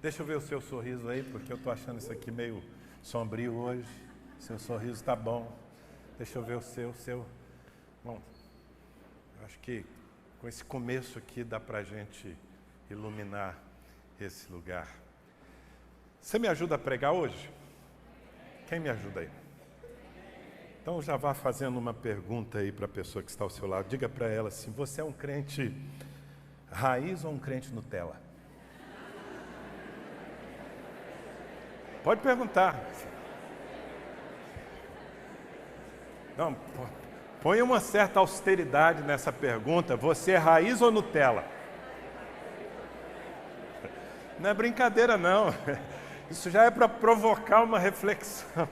Deixa eu ver o seu sorriso aí, porque eu estou achando isso aqui meio sombrio hoje. Seu sorriso está bom. Deixa eu ver o seu. Bom, acho que com esse começo aqui dá para a gente iluminar esse lugar. Você me ajuda a pregar hoje? Quem me ajuda aí? Então já vá fazendo uma pergunta aí para a pessoa que está ao seu lado. Diga para ela assim: você é um crente raiz ou um crente Nutella? Pode perguntar. Não, põe uma certa austeridade nessa pergunta. Você é raiz ou Nutella? Não é brincadeira, não. Isso já é para provocar uma reflexão.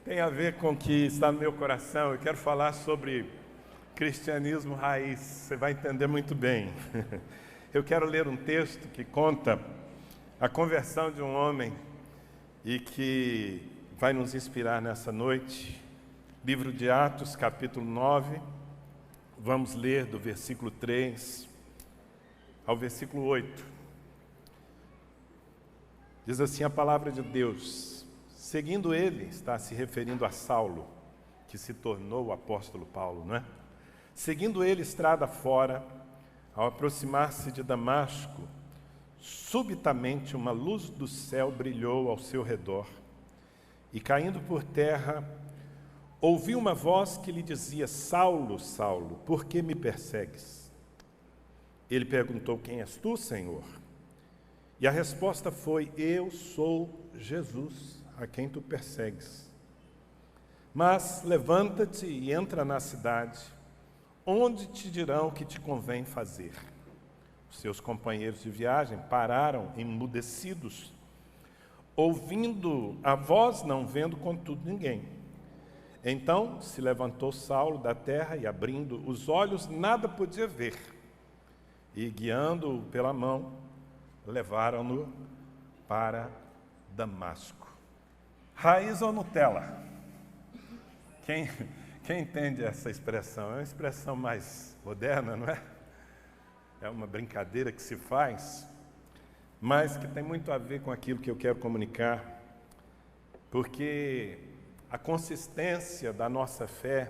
Tem a ver com o que está no meu coração. Eu quero falar sobre cristianismo raiz. Você vai entender muito bem. Eu quero ler um texto que conta a conversão de um homem e que vai nos inspirar nessa noite. Livro de Atos, capítulo 9. Vamos ler do versículo 3 ao versículo 8. Diz assim a palavra de Deus: seguindo ele, está se referindo a Saulo, que se tornou o apóstolo Paulo, não é? Seguindo ele estrada fora, ao aproximar-se de Damasco, subitamente uma luz do céu brilhou ao seu redor, e caindo por terra, ouviu uma voz que lhe dizia: Saulo, Saulo, por que me persegues? Ele perguntou: quem és tu, Senhor? E a resposta foi: eu sou Jesus, a quem tu persegues. Mas levanta-te e entra na cidade, onde te dirão o que te convém fazer. Os seus companheiros de viagem pararam emudecidos, ouvindo a voz, não vendo contudo ninguém. Então se levantou Saulo da terra e, abrindo os olhos, nada podia ver. E, guiando-o pela mão, levaram-no para Damasco. Raiz ou Nutella? Quem entende essa expressão? É uma expressão mais moderna, não é? É uma brincadeira que se faz, mas que tem muito a ver com aquilo que eu quero comunicar, porque a consistência da nossa fé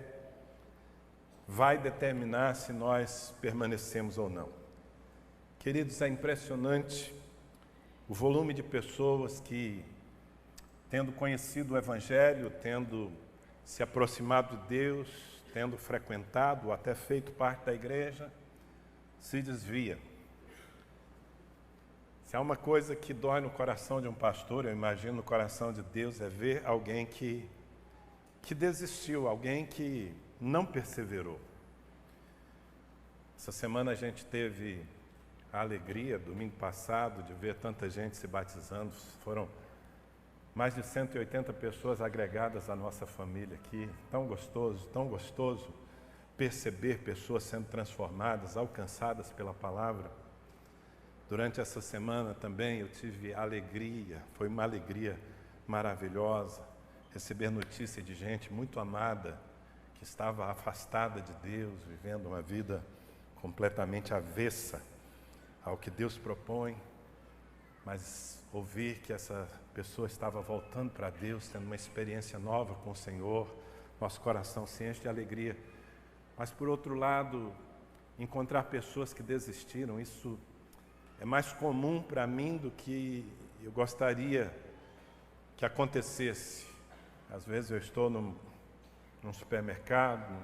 vai determinar se nós permanecemos ou não. Queridos, é impressionante o volume de pessoas que, tendo conhecido o Evangelho, tendo se aproximado de Deus, tendo frequentado ou até feito parte da igreja, se desvia. Se há uma coisa que dói no coração de um pastor, eu imagino no coração de Deus, é ver alguém que desistiu, alguém que não perseverou. Essa semana a gente teve a alegria, domingo passado, de ver tanta gente se batizando. Foram mais de 180 pessoas agregadas à nossa família aqui. Tão gostoso perceber pessoas sendo transformadas, alcançadas pela palavra. Durante essa semana também eu tive alegria, foi uma alegria maravilhosa, receber notícia de gente muito amada, que estava afastada de Deus, vivendo uma vida completamente avessa ao que Deus propõe, mas ouvir que essa pessoa estava voltando para Deus, tendo uma experiência nova com o Senhor, nosso coração se enche de alegria. Mas, por outro lado, encontrar pessoas que desistiram, isso é mais comum para mim do que eu gostaria que acontecesse. Às vezes eu estou num supermercado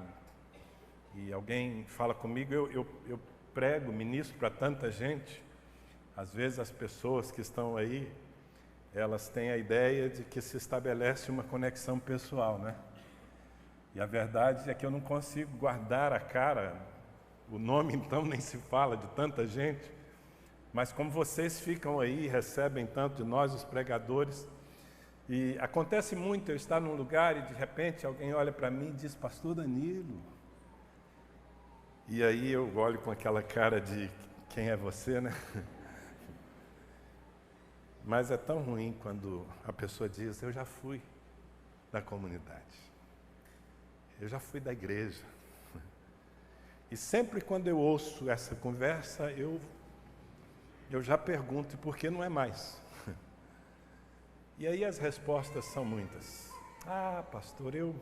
e alguém fala comigo, eu prego, ministro para tanta gente. Às vezes as pessoas que estão aí, elas têm a ideia de que se estabelece uma conexão pessoal, né? E a verdade é que eu não consigo guardar a cara, o nome então nem se fala de tanta gente, mas como vocês ficam aí, recebem tanto de nós, os pregadores, e acontece muito eu estar num lugar e de repente alguém olha para mim e diz: Pastor Danilo. E aí eu olho com aquela cara de: quem é você, né? Mas é tão ruim quando a pessoa diz: eu já fui da comunidade, eu já fui da igreja, E sempre quando eu ouço essa conversa, eu já pergunto, e por que não é mais? E aí as respostas são muitas. Ah, pastor, eu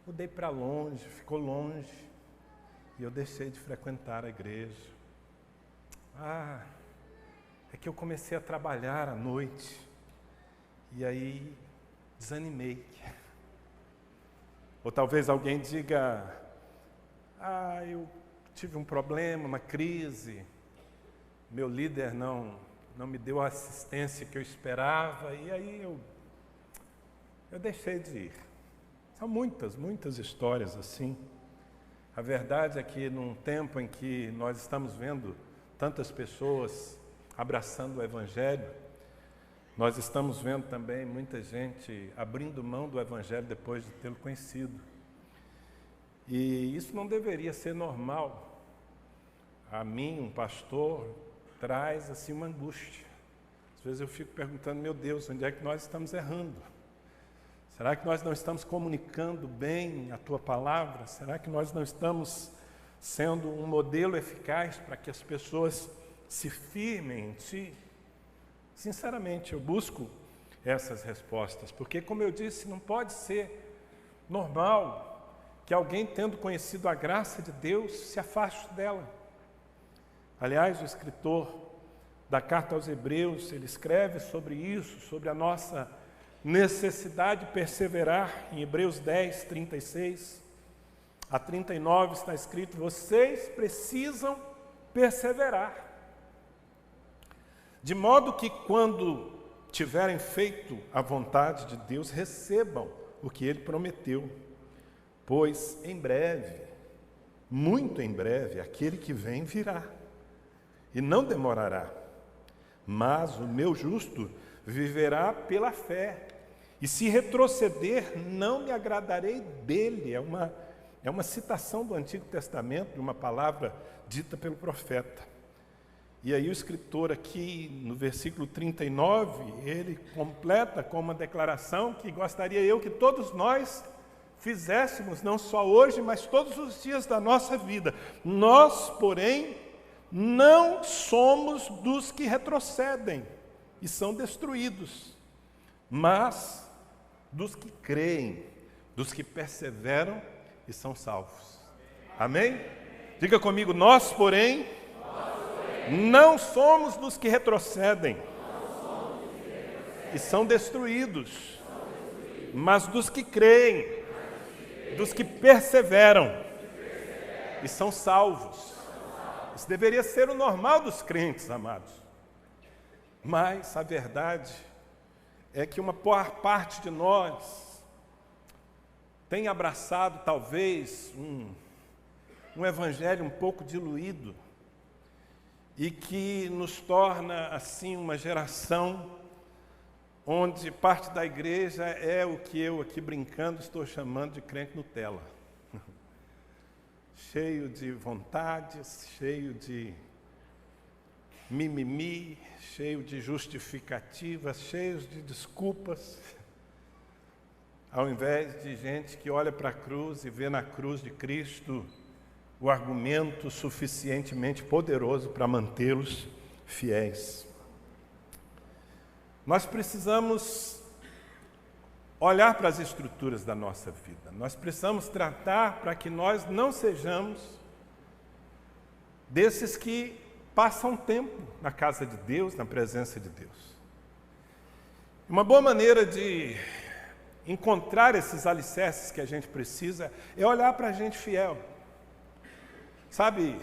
mudei para longe, ficou longe, e eu deixei de frequentar a igreja. Ah, é que eu comecei a trabalhar à noite, e aí desanimei. Ou talvez alguém diga, ah, eu tive um problema, uma crise, meu líder não me deu a assistência que eu esperava, e aí eu deixei de ir. São muitas histórias assim. A verdade é que num tempo em que nós estamos vendo tantas pessoas abraçando o Evangelho, nós estamos vendo também muita gente abrindo mão do Evangelho depois de tê-lo conhecido. E isso não deveria ser normal. A mim, um pastor, traz assim uma angústia. Às vezes eu fico perguntando, meu Deus, onde é que nós estamos errando? Será que nós não estamos comunicando bem a Tua palavra? Será que nós não estamos sendo um modelo eficaz para que as pessoas se firmem em Ti? Sinceramente, eu busco essas respostas, porque, como eu disse, não pode ser normal que alguém, tendo conhecido a graça de Deus, se afaste dela. Aliás, o escritor da carta aos Hebreus, ele escreve sobre isso, sobre a nossa necessidade de perseverar. Em Hebreus 10, 36 a 39 está escrito: vocês precisam perseverar, de modo que quando tiverem feito a vontade de Deus, recebam o que Ele prometeu. Pois em breve, muito em breve, aquele que vem virá, e não demorará. Mas o meu justo viverá pela fé, e se retroceder, não me agradarei dele. É uma citação do Antigo Testamento, de uma palavra dita pelo profeta. E aí o escritor aqui, no versículo 39, ele completa com uma declaração que gostaria eu que todos nós fizéssemos, não só hoje, mas todos os dias da nossa vida. Nós, porém, não somos dos que retrocedem e são destruídos, mas dos que creem, dos que perseveram e são salvos. Amém? Diga comigo, nós, porém, não somos dos que retrocedem e são destruídos, mas dos que creem, dos que perseveram e são salvos. Isso deveria ser o normal dos crentes, amados. Mas a verdade é que uma boa parte de nós tem abraçado talvez um evangelho um pouco diluído e que nos torna assim uma geração onde parte da igreja é o que eu aqui brincando estou chamando de crente Nutella. Cheio de vontades, cheio de mimimi, cheio de justificativas, cheios de desculpas, ao invés de gente que olha para a cruz e vê na cruz de Cristo o argumento suficientemente poderoso para mantê-los fiéis. Nós precisamos olhar para as estruturas da nossa vida. Nós precisamos tratar para que nós não sejamos desses que passam tempo na casa de Deus, na presença de Deus. Uma boa maneira de encontrar esses alicerces que a gente precisa é olhar para a gente fiel. Sabe,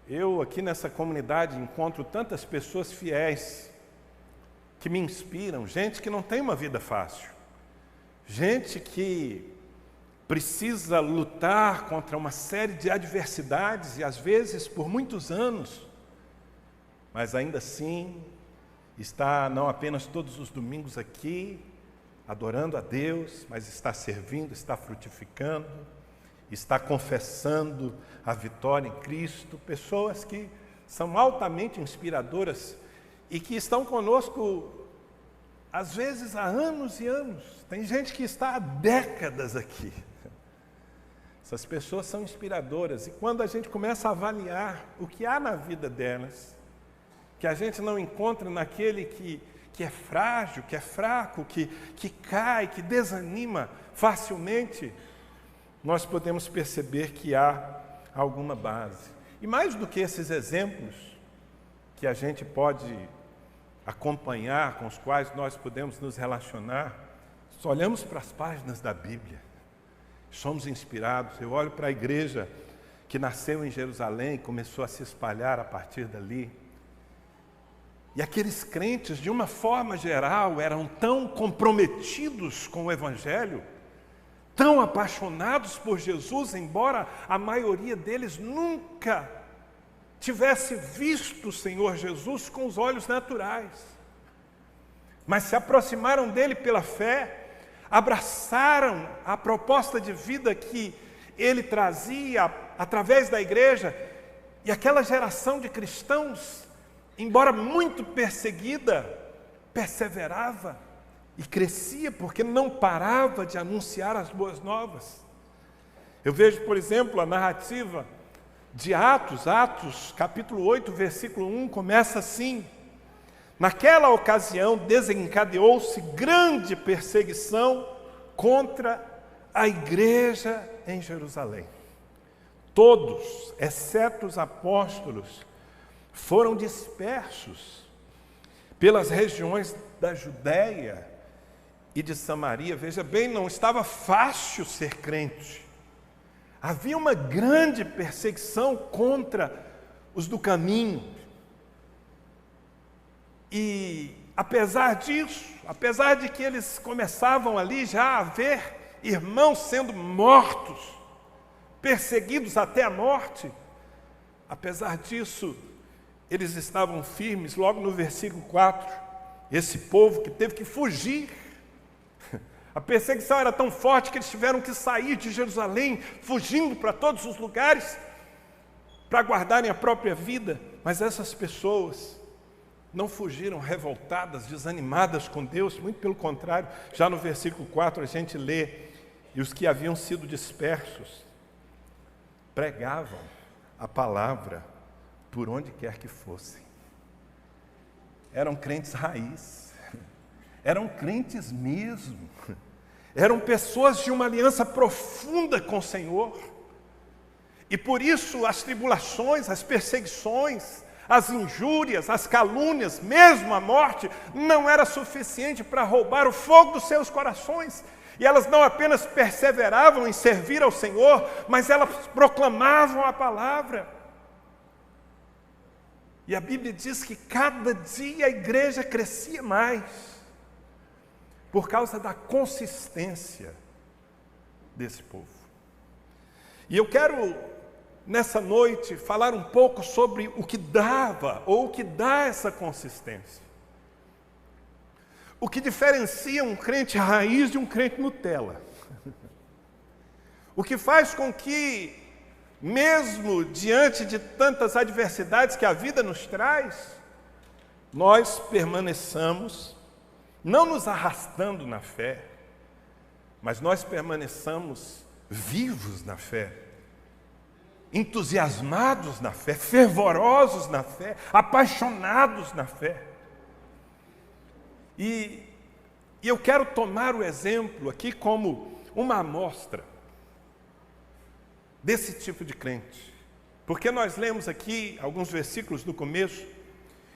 eu aqui nessa comunidade encontro tantas pessoas fiéis que me inspiram, gente que não tem uma vida fácil, gente que precisa lutar contra uma série de adversidades e às vezes por muitos anos, mas ainda assim está não apenas todos os domingos aqui, adorando a Deus, mas está servindo, está frutificando, está confessando a vitória em Cristo. Pessoas que são altamente inspiradoras e que estão conosco, às vezes, há anos e anos. Tem gente que está há décadas aqui. Essas pessoas são inspiradoras. E quando a gente começa a avaliar o que há na vida delas, que a gente não encontra naquele que é frágil, que é fraco, que cai, que desanima facilmente, nós podemos perceber que há alguma base. E mais do que esses exemplos que a gente pode acompanhar, com os quais nós podemos nos relacionar, só olhamos para as páginas da Bíblia, somos inspirados. Eu olho para a igreja que nasceu em Jerusalém, começou a se espalhar a partir dali. E aqueles crentes, de uma forma geral, eram tão comprometidos com o Evangelho, tão apaixonados por Jesus, embora a maioria deles nunca tivesse visto o Senhor Jesus com os olhos naturais. Mas se aproximaram dele pela fé, abraçaram a proposta de vida que ele trazia através da igreja, e aquela geração de cristãos, embora muito perseguida, perseverava e crescia, porque não parava de anunciar as boas novas. Eu vejo, por exemplo, a narrativa de Atos capítulo 8, versículo 1, começa assim: naquela ocasião desencadeou-se grande perseguição contra a igreja em Jerusalém. Todos, exceto os apóstolos, foram dispersos pelas regiões da Judéia e de Samaria. Veja bem, não estava fácil ser crente. Havia uma grande perseguição contra os do caminho. E apesar disso, apesar de que eles começavam ali já a ver irmãos sendo mortos, perseguidos até a morte, apesar disso, eles estavam firmes. Logo no versículo 4, esse povo que teve que fugir, a perseguição era tão forte que eles tiveram que sair de Jerusalém, fugindo para todos os lugares, para guardarem a própria vida. Mas essas pessoas não fugiram revoltadas, desanimadas com Deus, muito pelo contrário. Já no versículo 4 a gente lê: e os que haviam sido dispersos pregavam a palavra por onde quer que fossem. Eram crentes raiz, eram crentes mesmo, eram pessoas de uma aliança profunda com o Senhor, e por isso as tribulações, as perseguições, as injúrias, as calúnias, mesmo a morte, não era suficiente para roubar o fogo dos seus corações. E elas não apenas perseveravam em servir ao Senhor, mas elas proclamavam a palavra. E a Bíblia diz que cada dia a igreja crescia mais, por causa da consistência desse povo. E eu quero, nessa noite, falar um pouco sobre o que dava, ou o que dá essa consistência. O que diferencia um crente raiz de um crente Nutella. O que faz com que, mesmo diante de tantas adversidades que a vida nos traz, nós permaneçamos, não nos arrastando na fé, mas nós permaneçamos vivos na fé, entusiasmados na fé, fervorosos na fé, apaixonados na fé. E eu quero tomar o exemplo aqui como uma amostra desse tipo de crente, porque nós lemos aqui alguns versículos no começo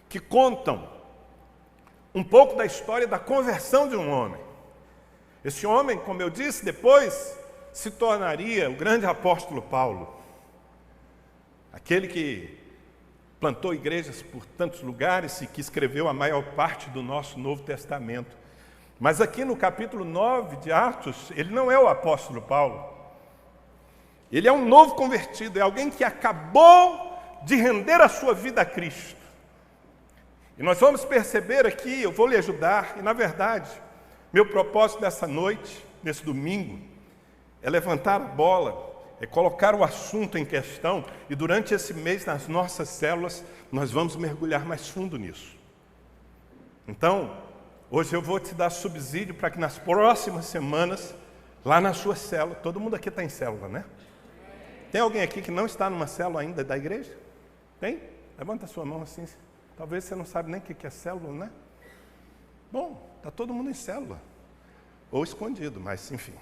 que contam um pouco da história da conversão de um homem. Esse homem, como eu disse, depois se tornaria o grande apóstolo Paulo, aquele que plantou igrejas por tantos lugares e que escreveu a maior parte do nosso Novo Testamento. Mas aqui no capítulo 9 de Atos, ele não é o apóstolo Paulo. Ele é um novo convertido, é alguém que acabou de render a sua vida a Cristo. E nós vamos perceber aqui, eu vou lhe ajudar, e na verdade, meu propósito dessa noite, nesse domingo, é levantar a bola, é colocar o assunto em questão, e durante esse mês, nas nossas células, nós vamos mergulhar mais fundo nisso. Então, hoje eu vou te dar subsídio para que nas próximas semanas, lá na sua célula, todo mundo aqui está em célula, né? Tem alguém aqui que não está numa célula ainda da igreja? Tem? Levanta a sua mão assim. Talvez você não sabe nem o que é célula, né? Bom, está todo mundo em célula. Ou escondido, mas enfim.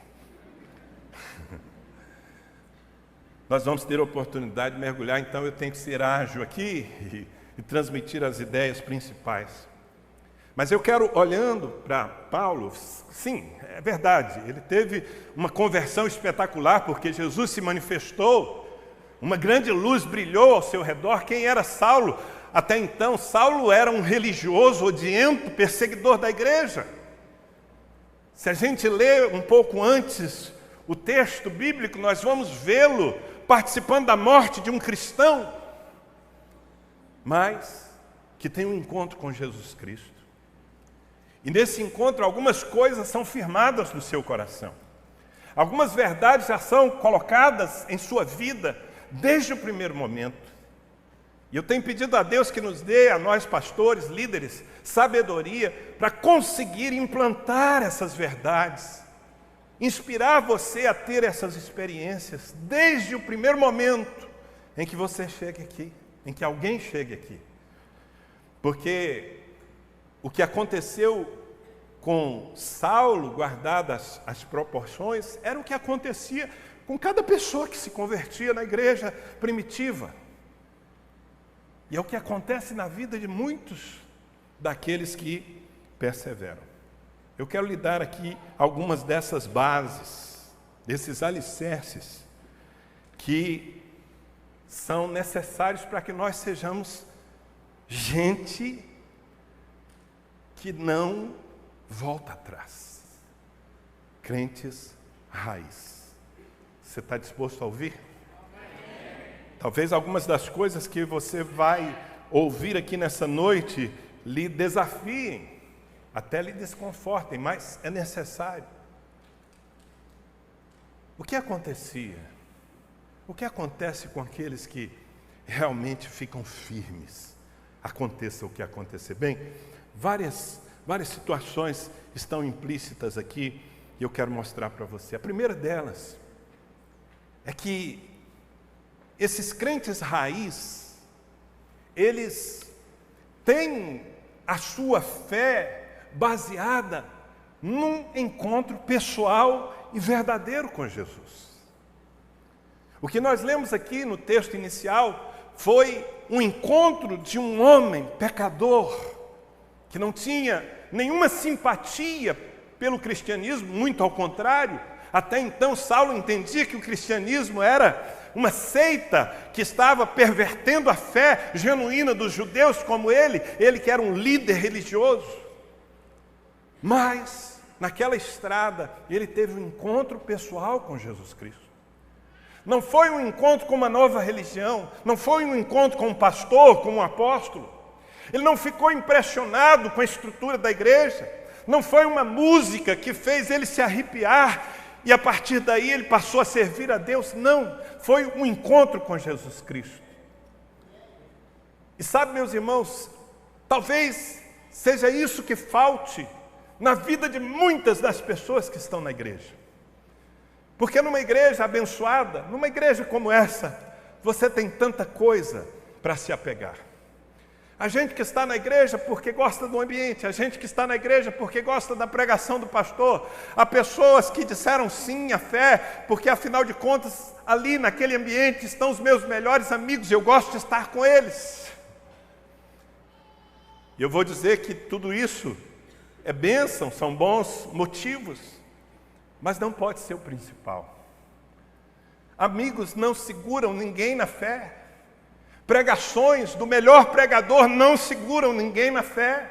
Nós vamos ter a oportunidade de mergulhar, então eu tenho que ser ágil aqui e transmitir as ideias principais. Mas eu quero, olhando para Paulo, sim, é verdade, ele teve uma conversão espetacular, porque Jesus se manifestou, uma grande luz brilhou ao seu redor. Quem era Saulo? Até então, Saulo era um religioso, odiento, perseguidor da igreja. Se a gente lê um pouco antes o texto bíblico, nós vamos vê-lo participando da morte de um cristão, mas que tem um encontro com Jesus Cristo. E nesse encontro, algumas coisas são firmadas no seu coração. Algumas verdades já são colocadas em sua vida desde o primeiro momento. E eu tenho pedido a Deus que nos dê, a nós pastores, líderes, sabedoria para conseguir implantar essas verdades, inspirar você a ter essas experiências desde o primeiro momento em que você chega aqui, em que alguém chegue aqui. Porque o que aconteceu com Saulo, guardadas as proporções, era o que acontecia com cada pessoa que se convertia na igreja primitiva. E é o que acontece na vida de muitos daqueles que perseveram. Eu quero lhe dar aqui algumas dessas bases, desses alicerces, que são necessários para que nós sejamos gente que não volta atrás. Crentes raiz. Você está disposto a ouvir? Talvez algumas das coisas que você vai ouvir aqui nessa noite lhe desafiem, até lhe desconfortem, mas é necessário. O que acontecia? O que acontece com aqueles que realmente ficam firmes? Aconteça o que acontecer. Bem, várias situações estão implícitas aqui e eu quero mostrar para você. A primeira delas é que esses crentes raiz, eles têm a sua fé baseada num encontro pessoal e verdadeiro com Jesus. O que nós lemos aqui no texto inicial foi um encontro de um homem pecador, que não tinha nenhuma simpatia pelo cristianismo, muito ao contrário. Até então Saulo entendia que o cristianismo era uma seita que estava pervertendo a fé genuína dos judeus como ele que era um líder religioso. Mas, naquela estrada, ele teve um encontro pessoal com Jesus Cristo. Não foi um encontro com uma nova religião, não foi um encontro com um pastor, com um apóstolo. Ele não ficou impressionado com a estrutura da igreja, não foi uma música que fez ele se arrepiar e a partir daí ele passou a servir a Deus. Não, foi um encontro com Jesus Cristo. E sabe, meus irmãos, talvez seja isso que falte na vida de muitas das pessoas que estão na igreja. Porque numa igreja abençoada, numa igreja como essa, você tem tanta coisa para se apegar. A gente que está na igreja porque gosta do ambiente, a gente que está na igreja porque gosta da pregação do pastor, há pessoas que disseram sim à fé, porque afinal de contas, ali naquele ambiente estão os meus melhores amigos, eu gosto de estar com eles. E eu vou dizer que tudo isso é bênção, são bons motivos, mas não pode ser o principal. Amigos não seguram ninguém na fé. Pregações do melhor pregador não seguram ninguém na fé.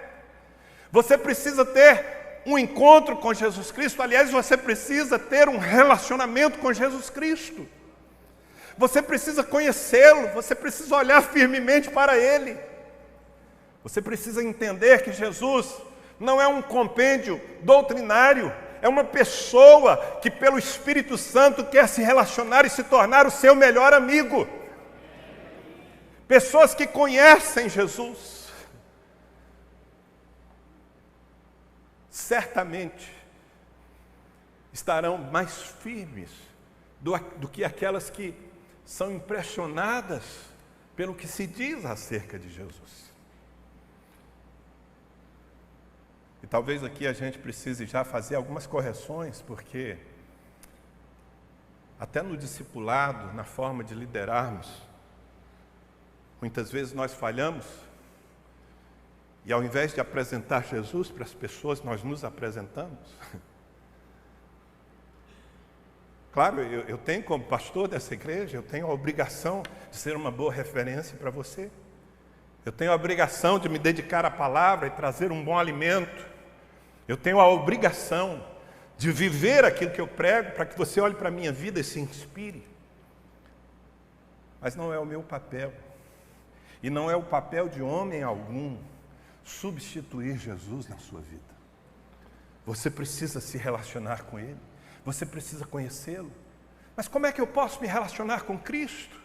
Você precisa ter um encontro com Jesus Cristo. Aliás, você precisa ter um relacionamento com Jesus Cristo. Você precisa conhecê-lo, você precisa olhar firmemente para Ele. Você precisa entender que Jesus não é um compêndio doutrinário, é uma pessoa que pelo Espírito Santo quer se relacionar e se tornar o seu melhor amigo. Pessoas que conhecem Jesus, certamente estarão mais firmes do que aquelas que são impressionadas pelo que se diz acerca de Jesus. E talvez aqui a gente precise já fazer algumas correções, porque até no discipulado, na forma de liderarmos, muitas vezes nós falhamos, e ao invés de apresentar Jesus para as pessoas, nós nos apresentamos. Claro, eu tenho como pastor dessa igreja, eu tenho a obrigação de ser uma boa referência para você. Eu tenho a obrigação de me dedicar à palavra e trazer um bom alimento. Eu tenho a obrigação de viver aquilo que eu prego para que você olhe para a minha vida e se inspire. Mas não é o meu papel. E não é o papel de homem algum substituir Jesus na sua vida. Você precisa se relacionar com Ele. Você precisa conhecê-lo. Mas como é que eu posso me relacionar com Cristo?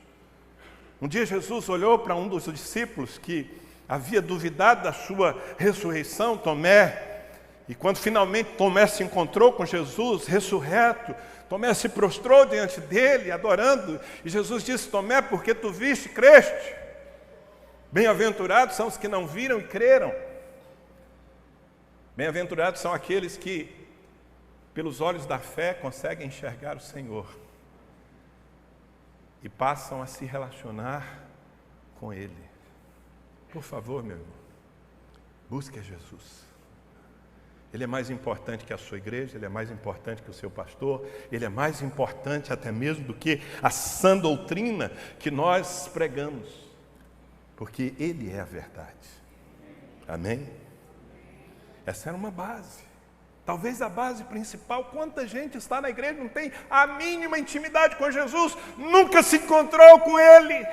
Um dia Jesus olhou para um dos discípulos que havia duvidado da sua ressurreição, Tomé, e quando finalmente Tomé se encontrou com Jesus ressurreto, Tomé se prostrou diante dele, adorando, e Jesus disse: Tomé, porque tu viste, creste. Bem-aventurados são os que não viram e creram. Bem-aventurados são aqueles que pelos olhos da fé, conseguem enxergar o Senhor e passam a se relacionar com Ele. Por favor, meu irmão, busque a Jesus. Ele é mais importante que a sua igreja, Ele é mais importante que o seu pastor, Ele é mais importante até mesmo do que a sã doutrina que nós pregamos, porque Ele é a verdade. Amém? Essa era uma base. Talvez a base principal. Quanta gente está na igreja, não tem a mínima intimidade com Jesus, nunca se encontrou com Ele,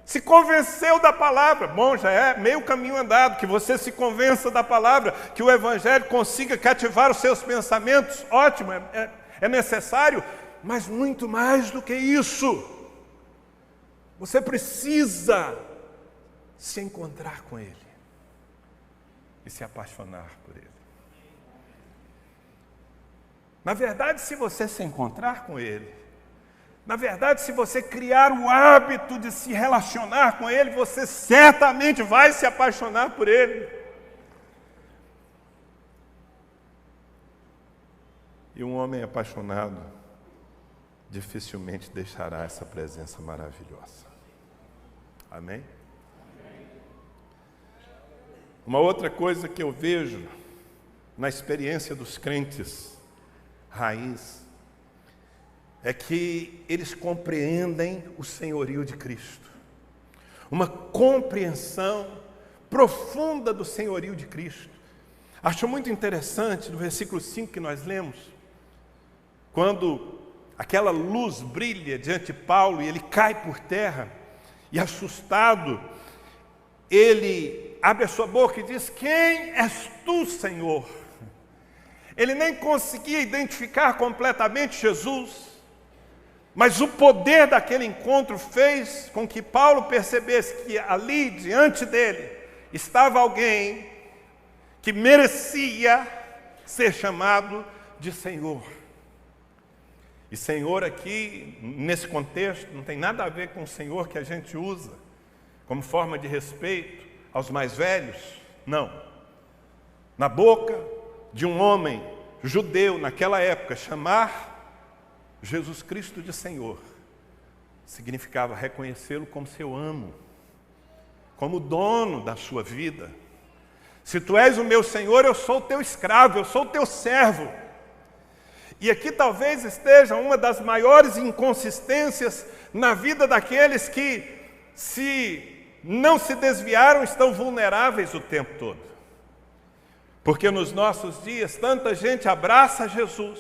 se convenceu da palavra. Bom, já é meio caminho andado, que você se convença da palavra, que o Evangelho consiga cativar os seus pensamentos, ótimo, é necessário, mas muito mais do que isso. Você precisa se encontrar com Ele e se apaixonar por Ele. Na verdade, se você se encontrar com Ele, na verdade, se você criar o hábito de se relacionar com Ele, você certamente vai se apaixonar por Ele. E um homem apaixonado dificilmente deixará essa presença maravilhosa. Amém? Uma outra coisa que eu vejo na experiência dos crentes raiz é que eles compreendem o senhorio de Cristo. Uma compreensão profunda do senhorio de Cristo. Acho muito interessante no versículo 5 que nós lemos, quando aquela luz brilha diante de Paulo e ele cai por terra, e assustado, ele abre a sua boca e diz: quem és tu, Senhor? Ele nem conseguia identificar completamente Jesus, mas o poder daquele encontro fez com que Paulo percebesse que ali, diante dele, estava alguém que merecia ser chamado de Senhor. E Senhor aqui, nesse contexto, não tem nada a ver com o Senhor que a gente usa como forma de respeito aos mais velhos, não. Na boca de um homem judeu naquela época, chamar Jesus Cristo de Senhor significava reconhecê-lo como seu amo, como dono da sua vida. Se tu és o meu Senhor, eu sou o teu escravo, eu sou o teu servo. E aqui talvez esteja uma das maiores inconsistências na vida daqueles que, se não se desviaram, estão vulneráveis o tempo todo. Porque nos nossos dias, tanta gente abraça Jesus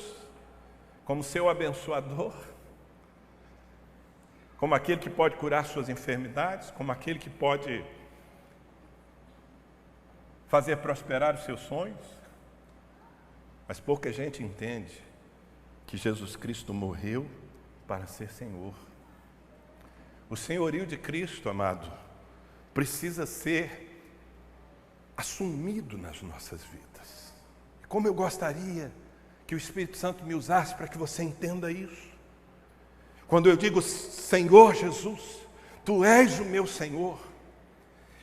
como seu abençoador, como aquele que pode curar suas enfermidades, como aquele que pode fazer prosperar os seus sonhos. Mas pouca gente entende que Jesus Cristo morreu para ser Senhor. O senhorio de Cristo, amado, precisa ser assumido nas nossas vidas. Como eu gostaria que o Espírito Santo me usasse para que você entenda isso. Quando eu digo Senhor Jesus, Tu és o meu Senhor,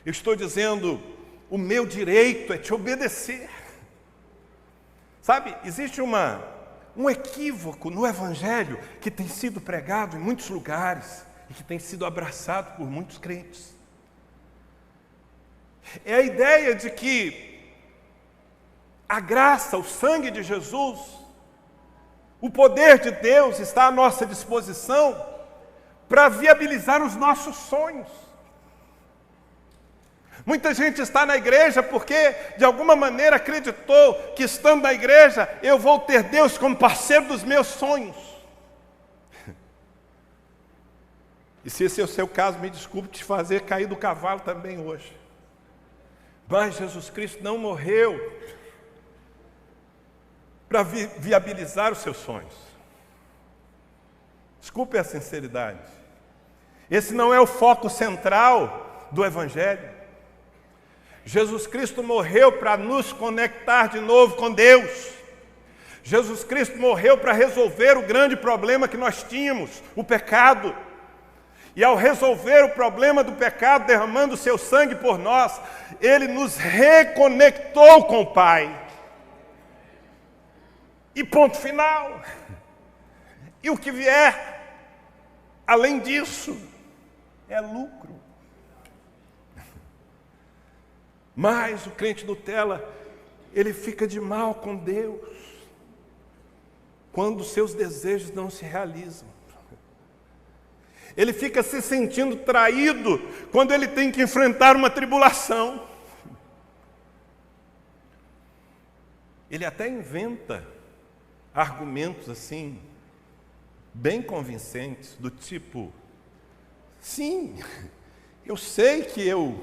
eu estou dizendo, o meu direito é te obedecer. Sabe, existe um equívoco no Evangelho que tem sido pregado em muitos lugares e que tem sido abraçado por muitos crentes. É a ideia de que a graça, o sangue de Jesus, o poder de Deus está à nossa disposição para viabilizar os nossos sonhos. Muita gente está na igreja porque, de alguma maneira, acreditou que, estando na igreja, eu vou ter Deus como parceiro dos meus sonhos. E se esse é o seu caso, me desculpe te fazer cair do cavalo também hoje. Mas Jesus Cristo não morreu para viabilizar os seus sonhos. Desculpe a sinceridade. Esse não é o foco central do Evangelho. Jesus Cristo morreu para nos conectar de novo com Deus. Jesus Cristo morreu para resolver o grande problema que nós tínhamos, o pecado. E ao resolver o problema do pecado, derramando o seu sangue por nós, Ele nos reconectou com o Pai. E ponto final. E o que vier, além disso, é lucro. Mas o crente Nutella, ele fica de mal com Deus quando seus desejos não se realizam. Ele fica se sentindo traído quando ele tem que enfrentar uma tribulação. Ele até inventa argumentos assim, bem convincentes, do tipo, sim, eu sei que eu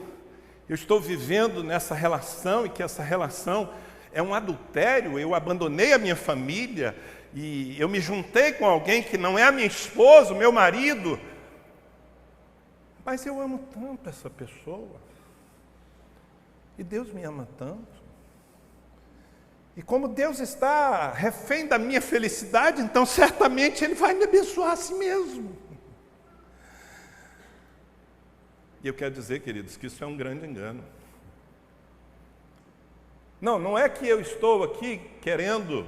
estou vivendo nessa relação e que essa relação é um adultério, eu abandonei a minha família e eu me juntei com alguém que não é a minha esposa, o meu marido, mas eu amo tanto essa pessoa e Deus me ama tanto. E como Deus está refém da minha felicidade, então certamente Ele vai me abençoar a si mesmo. E eu quero dizer, queridos, que isso é um grande engano. Não é que eu estou aqui querendo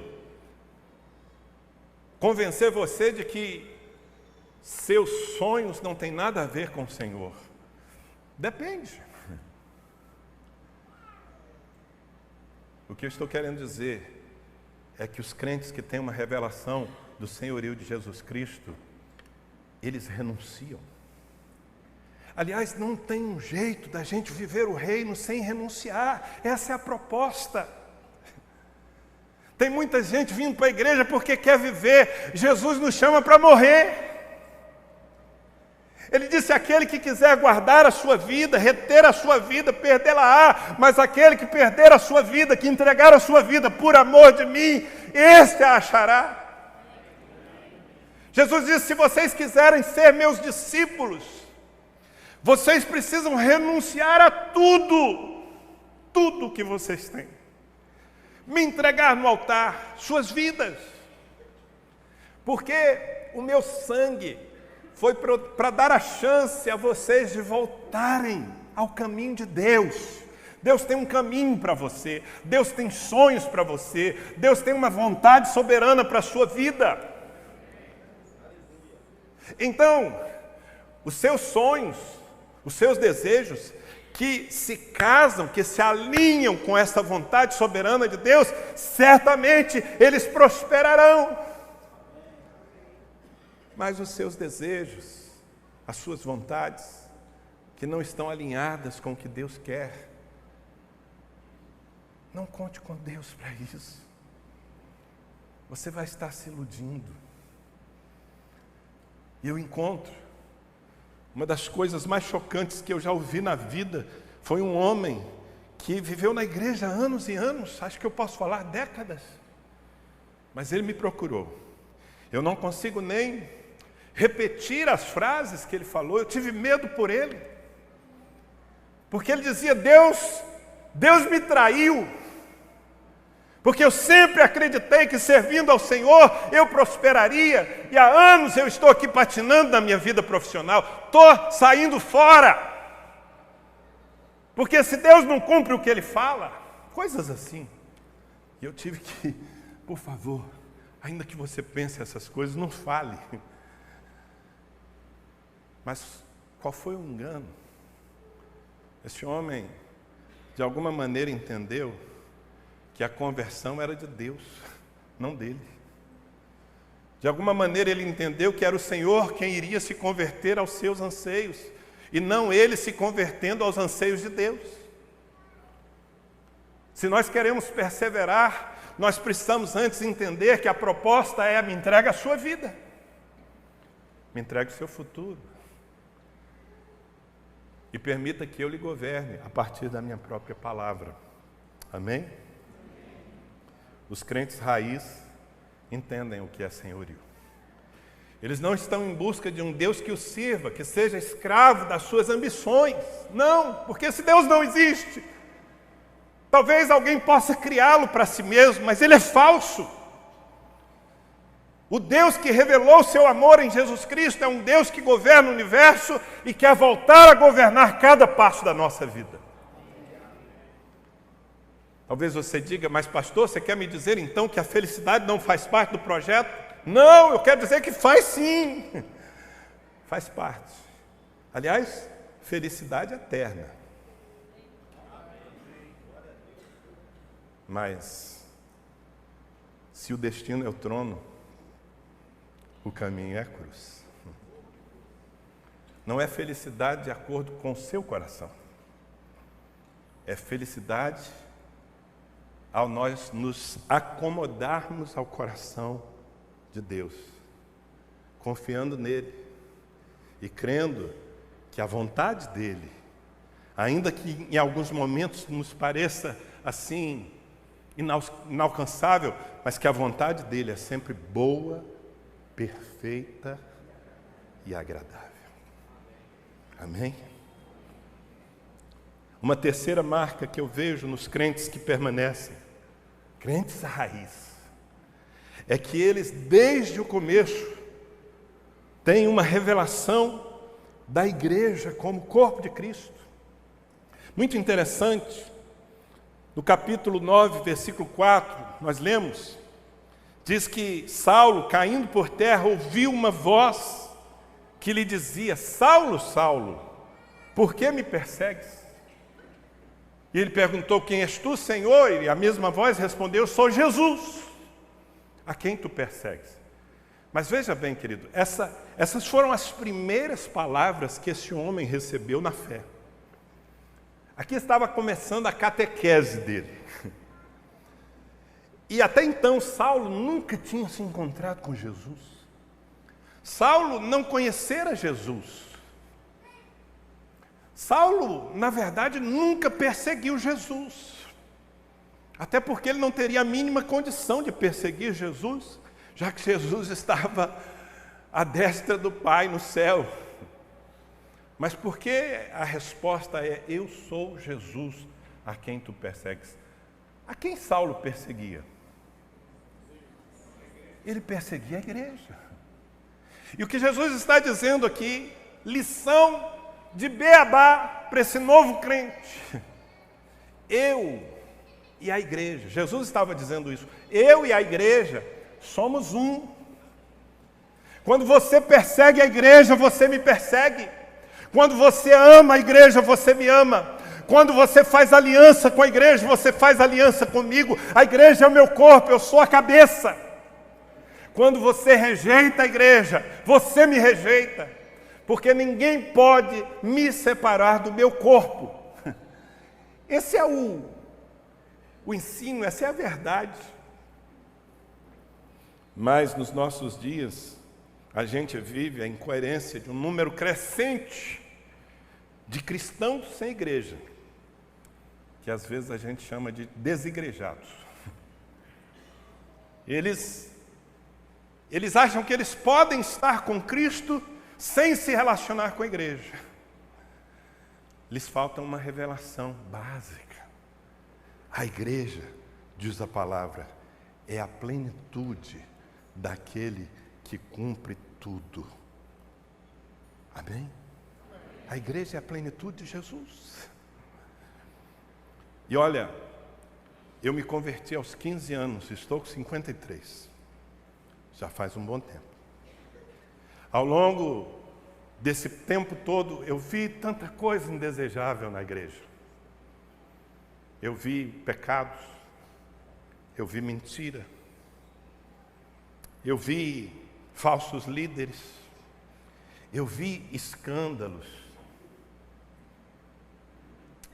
convencer você de que seus sonhos não têm nada a ver com o Senhor. Depende. O que eu estou querendo dizer é que os crentes que têm uma revelação do senhorio de Jesus Cristo, eles renunciam. Aliás, não tem um jeito da gente viver o reino sem renunciar. Essa é a proposta. Tem muita gente vindo para a igreja porque quer viver. Jesus nos chama para morrer. Ele disse, aquele que quiser guardar a sua vida, reter a sua vida, perdê-la-á. Mas aquele que perder a sua vida, que entregar a sua vida por amor de mim, este a achará. Jesus disse, se vocês quiserem ser meus discípulos, vocês precisam renunciar a tudo, tudo que vocês têm. Me entregar no altar, suas vidas. Porque o meu sangue foi para dar a chance a vocês de voltarem ao caminho de Deus. Deus tem um caminho para você, Deus tem sonhos para você, Deus tem uma vontade soberana para a sua vida. Então, os seus sonhos, os seus desejos, que se casam, que se alinham com essa vontade soberana de Deus, certamente eles prosperarão. Mas os seus desejos, as suas vontades, que não estão alinhadas com o que Deus quer, não conte com Deus para isso. Você vai estar se iludindo. E eu encontro uma das coisas mais chocantes que eu já ouvi na vida, foi um homem que viveu na igreja há anos e anos, acho que eu posso falar décadas, mas ele me procurou. Eu não consigo nem repetir as frases que ele falou, eu tive medo por ele, porque ele dizia, Deus me traiu, Porque eu sempre acreditei que servindo ao Senhor eu prosperaria. E há anos eu estou aqui patinando na minha vida profissional. Estou saindo fora. Porque se Deus não cumpre o que Ele fala, coisas assim. E eu tive que, por favor, ainda que você pense essas coisas, não fale. Mas qual foi o engano? Esse homem, de alguma maneira, entendeu que a conversão era de Deus, não dele. De alguma maneira ele entendeu que era o Senhor quem iria se converter aos seus anseios, e não ele se convertendo aos anseios de Deus. Se nós queremos perseverar, nós precisamos antes entender que a proposta é: me entregue a sua vida, me entregue o seu futuro, e permita que eu lhe governe a partir da minha própria palavra. Amém? Os crentes raiz entendem o que é senhorio. Eles não estão em busca de um Deus que os sirva, que seja escravo das suas ambições. Não, porque esse Deus não existe. Talvez alguém possa criá-lo para si mesmo, mas ele é falso. O Deus que revelou o seu amor em Jesus Cristo é um Deus que governa o universo e quer voltar a governar cada passo da nossa vida. Talvez você diga: mas pastor, você quer me dizer então que a felicidade não faz parte do projeto? Não, eu quero dizer que faz sim. Faz parte. Aliás, felicidade eterna. Mas, se o destino é o trono, o caminho é a cruz. Não é felicidade de acordo com o seu coração. É felicidade ao nós nos acomodarmos ao coração de Deus, confiando nele e crendo que a vontade dele, ainda que em alguns momentos nos pareça assim inalcançável, mas que a vontade dele é sempre boa, perfeita e agradável. Amém? Uma terceira marca que eu vejo nos crentes que permanecem, crentes raiz, é que eles, desde o começo, têm uma revelação da igreja como corpo de Cristo. Muito interessante, no capítulo 9, versículo 4, nós lemos, diz que Saulo, caindo por terra, ouviu uma voz que lhe dizia: Saulo, Saulo, por que me persegues? E ele perguntou: quem és tu, Senhor? E a mesma voz respondeu: sou Jesus, a quem tu persegues. Mas veja bem, querido, essas foram as primeiras palavras que esse homem recebeu na fé. Aqui estava começando a catequese dele. E até então Saulo nunca tinha se encontrado com Jesus. Saulo não conhecera Jesus. Saulo, na verdade, nunca perseguiu Jesus. Até porque ele não teria a mínima condição de perseguir Jesus, já que Jesus estava à destra do Pai no céu. Mas por que a resposta é: eu sou Jesus a quem tu persegues? A quem Saulo perseguia? Ele perseguia a igreja. E o que Jesus está dizendo aqui, lição de beabá para esse novo crente: eu e a igreja. Jesus estava dizendo isso. Eu e a igreja somos um. Quando você persegue a igreja, você me persegue. Quando você ama a igreja, você me ama. Quando você faz aliança com a igreja, você faz aliança comigo. A igreja é o meu corpo, eu sou a cabeça. Quando você rejeita a igreja, você me rejeita. Porque ninguém pode me separar do meu corpo. Esse é o ensino, essa é a verdade. Mas nos nossos dias, a gente vive a incoerência de um número crescente de cristãos sem igreja, que às vezes a gente chama de desigrejados. Eles acham que eles podem estar com Cristo sem se relacionar com a igreja. Lhes falta uma revelação básica. A igreja diz a palavra, é a plenitude daquele que cumpre tudo. Amém? A igreja é a plenitude de Jesus. E olha, eu me converti aos 15 anos, estou com 53. Já faz um bom tempo. Ao longo desse tempo todo, eu vi tanta coisa indesejável na igreja. Eu vi pecados, eu vi mentira, eu vi falsos líderes, eu vi escândalos,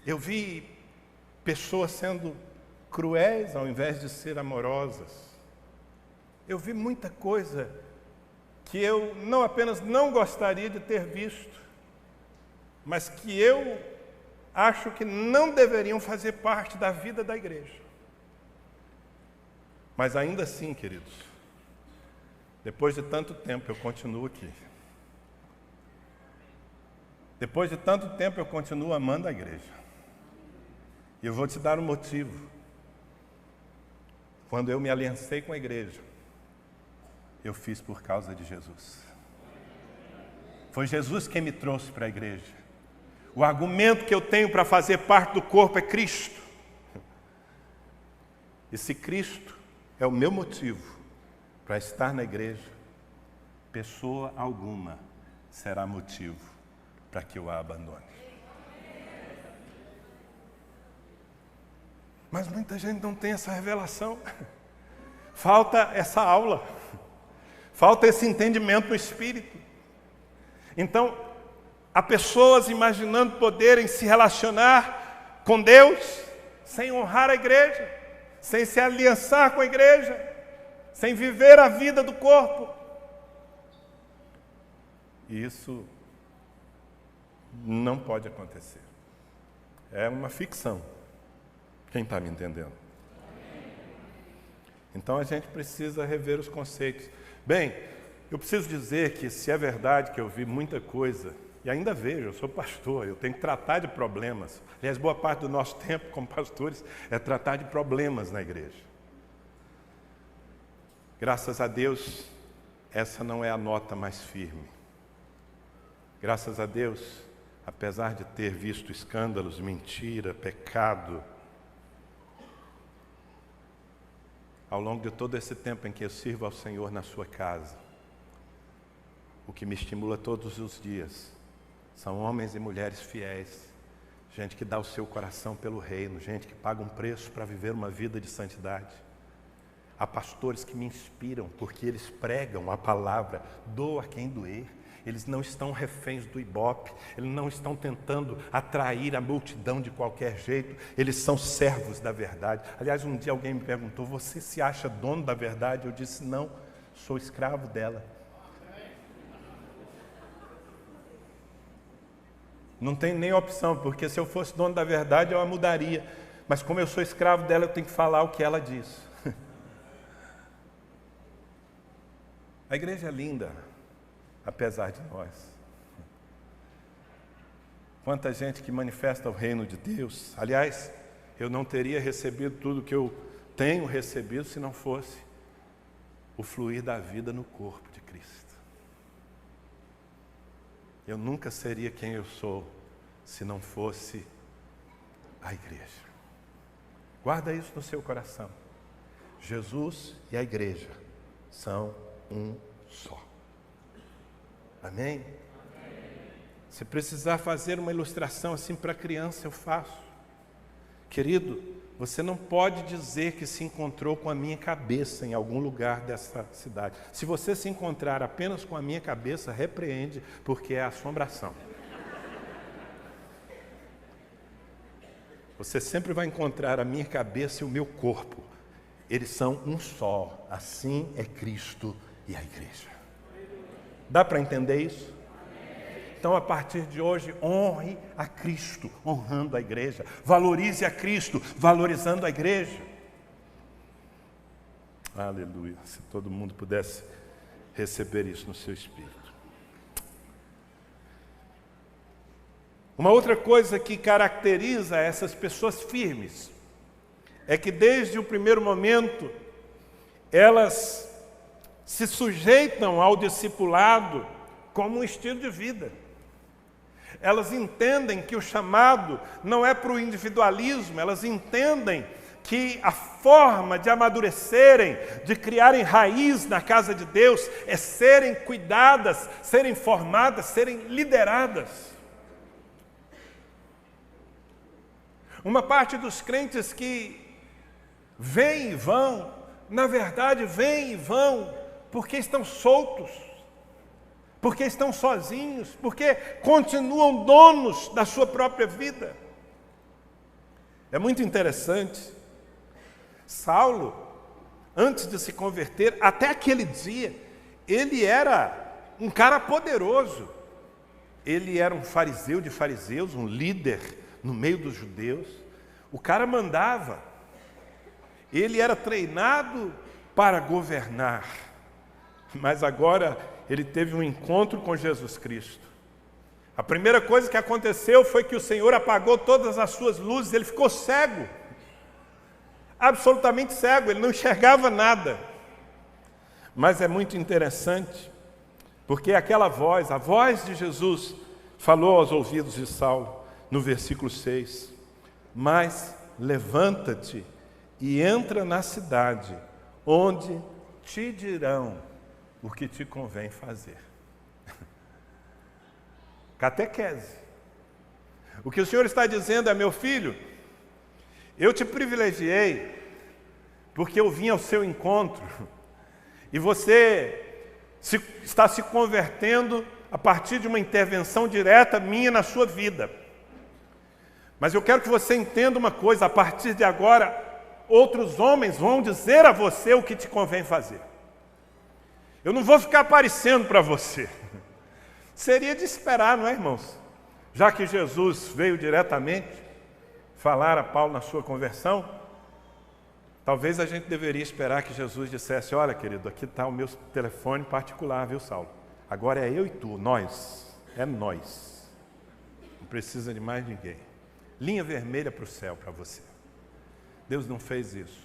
eu vi pessoas sendo cruéis ao invés de ser amorosas. Eu vi muita coisa que eu não apenas não gostaria de ter visto, mas que eu acho que não deveriam fazer parte da vida da igreja. Mas ainda assim, queridos, depois de tanto tempo eu continuo aqui. Depois de tanto tempo eu continuo amando a igreja. E eu vou te dar um motivo. Quando eu me aliancei com a igreja, eu fiz por causa de Jesus. Foi Jesus quem me trouxe para a igreja. O argumento que eu tenho para fazer parte do corpo é Cristo. E se Cristo é o meu motivo para estar na igreja, pessoa alguma será motivo para que eu a abandone. Mas muita gente não tem essa revelação. Falta essa aula. Falta esse entendimento no Espírito. Então, há pessoas imaginando poderem se relacionar com Deus sem honrar a igreja, sem se aliançar com a igreja, sem viver a vida do corpo. E isso não pode acontecer. É uma ficção. Quem está me entendendo? Então a gente precisa rever os conceitos. Bem, eu preciso dizer que se é verdade que eu vi muita coisa, e ainda vejo, eu sou pastor, eu tenho que tratar de problemas. Aliás, boa parte do nosso tempo como pastores é tratar de problemas na igreja. Graças a Deus, essa não é a nota mais firme. Graças a Deus, apesar de ter visto escândalos, mentira, pecado, ao longo de todo esse tempo em que eu sirvo ao Senhor na sua casa, o que me estimula todos os dias são homens e mulheres fiéis, gente que dá o seu coração pelo reino, gente que paga um preço para viver uma vida de santidade. Há pastores que me inspiram porque eles pregam a palavra, doa quem doer. Eles não estão reféns do ibope, eles não estão tentando atrair a multidão de qualquer jeito, eles são servos da verdade. Aliás, um dia alguém me perguntou, você se acha dono da verdade? Eu disse, não, sou escravo dela. Não tem nem opção, porque se eu fosse dono da verdade eu a mudaria, mas como eu sou escravo dela eu tenho que falar o que ela diz. A igreja é linda, apesar de nós. Quanta gente que manifesta o reino de Deus. Aliás, eu não teria recebido tudo que eu tenho recebido se não fosse o fluir da vida no corpo de Cristo. Eu nunca seria quem eu sou se não fosse a igreja. Guarda isso no seu coração. Jesus e a igreja são um só. Amém? Se precisar fazer uma ilustração assim para criança, eu faço. Querido, você não pode dizer que se encontrou com a minha cabeça em algum lugar dessa cidade. Se você se encontrar apenas com a minha cabeça, repreende, porque é assombração. Você sempre vai encontrar a minha cabeça e o meu corpo. Eles são um só. Assim é Cristo e a igreja. Dá para entender isso? Então, a partir de hoje, honre a Cristo, honrando a igreja. Valorize a Cristo, valorizando a igreja. Aleluia. Se todo mundo pudesse receber isso no seu espírito. Uma outra coisa que caracteriza essas pessoas firmes é que desde o primeiro momento elas se sujeitam ao discipulado como um estilo de vida. Elas entendem que o chamado não é para o individualismo, elas entendem que a forma de amadurecerem, de criarem raiz na casa de Deus, é serem cuidadas, serem formadas, serem lideradas. Uma parte dos crentes que vêm e vão, na verdade vêm e vão porque estão soltos, porque estão sozinhos, porque continuam donos da sua própria vida. É muito interessante. Saulo, antes de se converter, até aquele dia, ele era um cara poderoso. Ele era um fariseu de fariseus, um líder no meio dos judeus. O cara mandava. Ele era treinado para governar. Mas agora ele teve um encontro com Jesus Cristo. A primeira coisa que aconteceu foi que o Senhor apagou todas as suas luzes, ele ficou cego. Absolutamente cego, ele não enxergava nada. Mas é muito interessante, porque aquela voz, a voz de Jesus, falou aos ouvidos de Saulo, no versículo 6, mas levanta-te e entra na cidade, onde te dirão o que te convém fazer. Catequese. O que o Senhor está dizendo é, meu filho, eu te privilegiei, porque eu vim ao seu encontro, e você está se convertendo a partir de uma intervenção direta minha na sua vida. Mas eu quero que você entenda uma coisa, a partir de agora, outros homens vão dizer a você o que te convém fazer. Eu não vou ficar aparecendo para você. Seria de esperar, não é, irmãos? Já que Jesus veio diretamente falar a Paulo na sua conversão, talvez a gente deveria esperar que Jesus dissesse, olha, querido, aqui está o meu telefone particular, viu, Saulo? Agora é eu e tu, nós. É nós. Não precisa de mais ninguém. Linha vermelha para o céu para você. Deus não fez isso.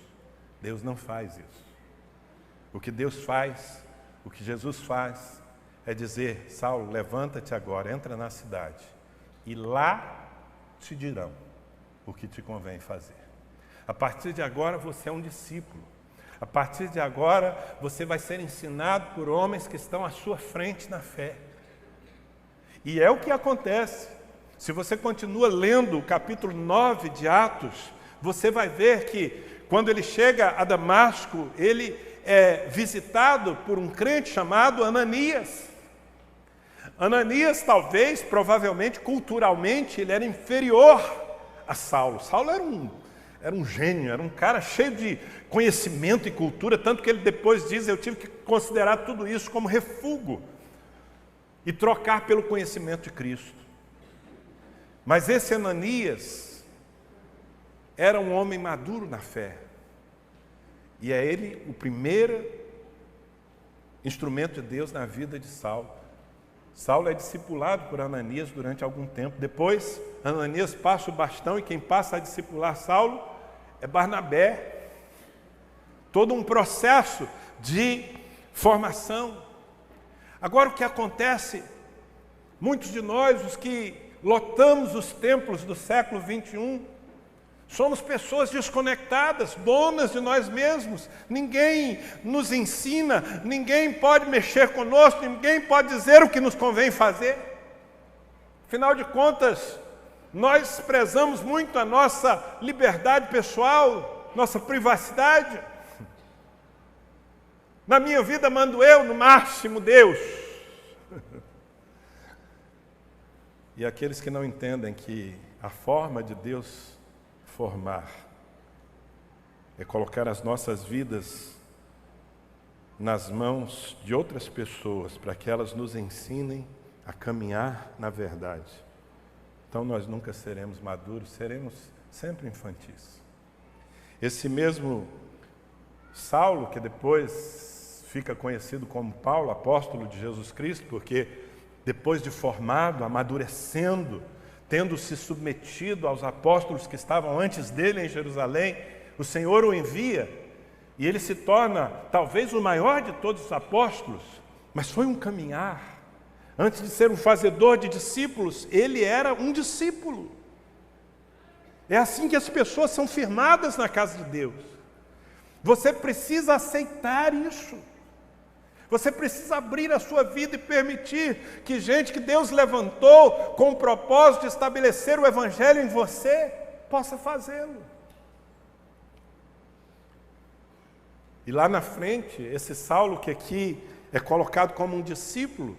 Deus não faz isso. O que Deus faz, o que Jesus faz, é dizer, Saulo, levanta-te agora, entra na cidade, e lá te dirão o que te convém fazer. A partir de agora você é um discípulo. A partir de agora você vai ser ensinado por homens que estão à sua frente na fé. E é o que acontece. Se você continua lendo o capítulo 9 de Atos, você vai ver que quando ele chega a Damasco, ele é visitado por um crente chamado Ananias. Ananias, talvez, provavelmente, culturalmente, ele era inferior a Saulo. Saulo era um gênio, era um cara cheio de conhecimento e cultura, tanto que ele depois diz, eu tive que considerar tudo isso como refúgio e trocar pelo conhecimento de Cristo. Mas esse Ananias era um homem maduro na fé. E é ele o primeiro instrumento de Deus na vida de Saulo. Saulo é discipulado por Ananias durante algum tempo. Depois, Ananias passa o bastão e quem passa a discipular Saulo é Barnabé. Todo um processo de formação. Agora o que acontece, muitos de nós, os que lotamos os templos do século 21, somos pessoas desconectadas, donas de nós mesmos. Ninguém nos ensina, ninguém pode mexer conosco, ninguém pode dizer o que nos convém fazer. Afinal de contas, nós prezamos muito a nossa liberdade pessoal, nossa privacidade. Na minha vida mando eu, no máximo Deus. E aqueles que não entendem que a forma de Deus formar é colocar as nossas vidas nas mãos de outras pessoas para que elas nos ensinem a caminhar na verdade. Então nós nunca seremos maduros, seremos sempre infantis. Esse mesmo Saulo, que depois fica conhecido como Paulo, apóstolo de Jesus Cristo, porque depois de formado, amadurecendo, tendo se submetido aos apóstolos que estavam antes dele em Jerusalém, o Senhor o envia e ele se torna talvez o maior de todos os apóstolos, mas foi um caminhar. Antes de ser um fazedor de discípulos, ele era um discípulo. É assim que as pessoas são firmadas na casa de Deus. Você precisa aceitar isso. Você precisa abrir a sua vida e permitir que gente que Deus levantou com o propósito de estabelecer o Evangelho em você, possa fazê-lo. E lá na frente, esse Saulo que aqui é colocado como um discípulo,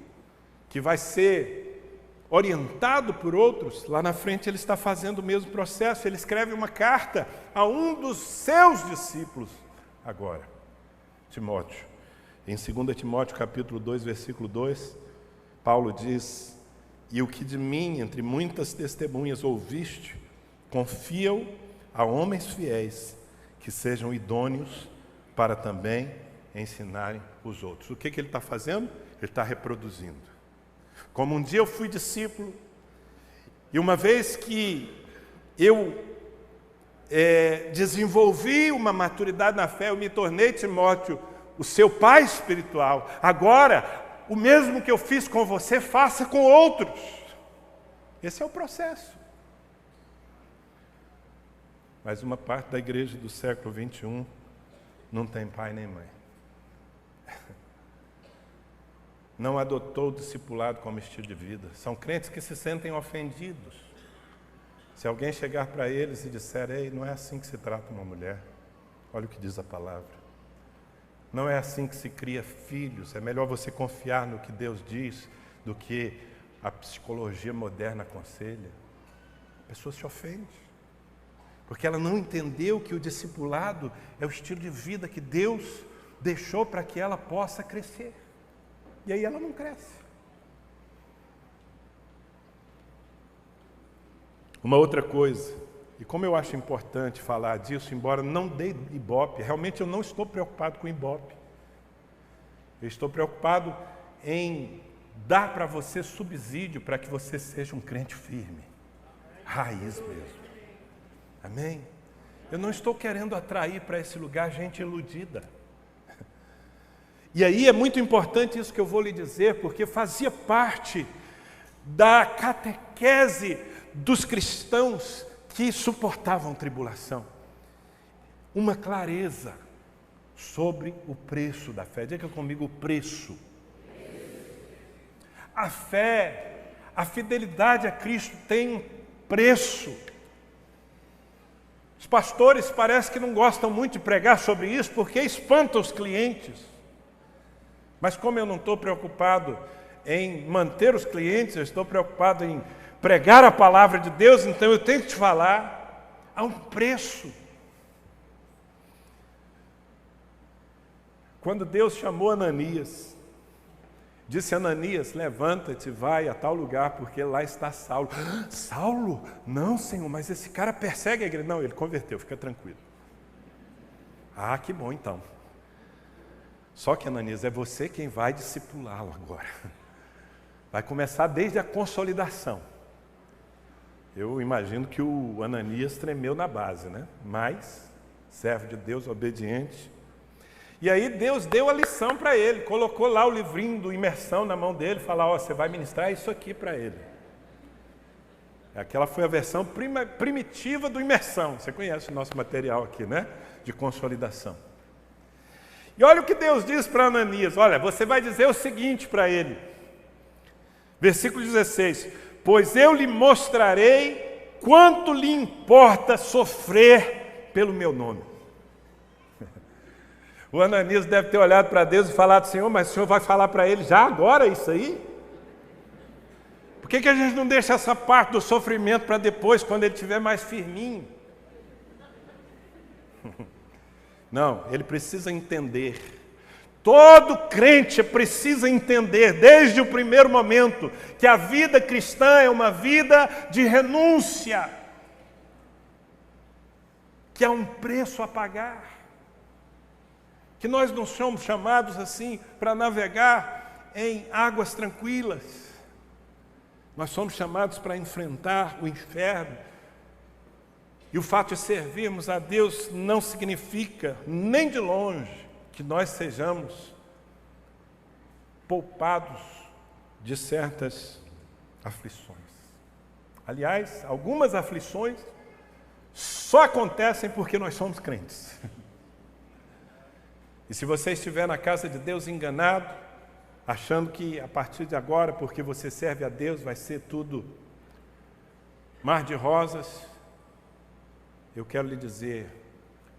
que vai ser orientado por outros, lá na frente ele está fazendo o mesmo processo. Ele escreve uma carta a um dos seus discípulos agora, Timóteo. Em 2 Timóteo capítulo 2, versículo 2, Paulo diz: e o que de mim, entre muitas testemunhas, ouviste, confia-o a homens fiéis, que sejam idôneos para também ensinarem os outros. O que ele está fazendo? Ele está reproduzindo. Como um dia eu fui discípulo, e uma vez que eu desenvolvi uma maturidade na fé, eu me tornei, Timóteo, o seu pai espiritual. Agora, o mesmo que eu fiz com você, faça com outros. Esse é o processo. Mas uma parte da igreja do século 21 não tem pai nem mãe. Não adotou o discipulado como estilo de vida. São crentes que se sentem ofendidos. Se alguém chegar para eles e disser: ei, não é assim que se trata uma mulher. Olha o que diz a palavra. Não é assim que se cria filhos. É melhor você confiar no que Deus diz do que a psicologia moderna aconselha. A pessoa se ofende, porque ela não entendeu que o discipulado é o estilo de vida que Deus deixou para que ela possa crescer. E aí ela não cresce. Uma outra coisa, e como eu acho importante falar disso, embora não dê ibope, realmente eu não estou preocupado com ibope. Eu estou preocupado em dar para você subsídio para que você seja um crente firme, raiz mesmo. Amém? Eu não estou querendo atrair para esse lugar gente iludida. E aí é muito importante isso que eu vou lhe dizer, porque fazia parte da catequese dos cristãos que suportavam tribulação. Uma clareza sobre o preço da fé. Diga comigo: o preço. A fé, a fidelidade a Cristo tem um preço. Os pastores parece que não gostam muito de pregar sobre isso, porque espanta os clientes. Mas como eu não estou preocupado em manter os clientes, eu estou preocupado em pregar a palavra de Deus, então eu tenho que te falar, há um preço. Quando Deus chamou Ananias, disse: Ananias, levanta-te, vai a tal lugar, porque lá está Saulo. Saulo? Não, Senhor, mas esse cara persegue a igreja. Não, ele converteu, fica tranquilo. Ah, que bom então. Só que, Ananias, é você quem vai discipulá-lo agora. Vai começar desde a consolidação. Eu imagino que o Ananias tremeu na base, né? Mas, servo de Deus, obediente. E aí Deus deu a lição para ele, colocou lá o livrinho do Imersão na mão dele, falou: ó, você vai ministrar isso aqui para ele. Aquela foi a versão primitiva do Imersão. Você conhece o nosso material aqui, né? De consolidação. E olha o que Deus diz para Ananias: olha, você vai dizer o seguinte para ele. Versículo 16: pois eu lhe mostrarei quanto lhe importa sofrer pelo meu nome. O Ananias deve ter olhado para Deus e falado: Senhor, mas o Senhor vai falar para ele já agora isso aí? Por que a gente não deixa essa parte do sofrimento para depois, quando ele estiver mais firminho? Não, ele precisa entender. Todo crente precisa entender, desde o primeiro momento, que a vida cristã é uma vida de renúncia, que há um preço a pagar, que nós não somos chamados assim para navegar em águas tranquilas. Nós somos chamados para enfrentar o inferno E o fato de servirmos a Deus não significa, nem de longe, que nós sejamos poupados de certas aflições. Aliás, algumas aflições só acontecem porque nós somos crentes. E se você estiver na casa de Deus enganado, achando que a partir de agora, porque você serve a Deus, vai ser tudo mar de rosas, eu quero lhe dizer,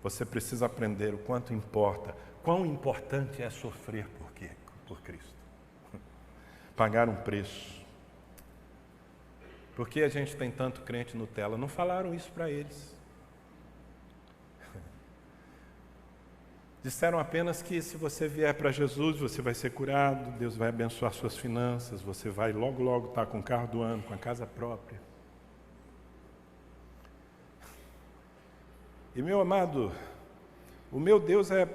você precisa aprender o quanto importa, quão importante é sofrer por Cristo. Pagar um preço. Por que a gente tem tanto crente Nutella? Não falaram isso para eles. Disseram apenas que se você vier para Jesus, você vai ser curado, Deus vai abençoar suas finanças, você vai logo estar com o carro do ano, com a casa própria. E meu amado, o meu Deus é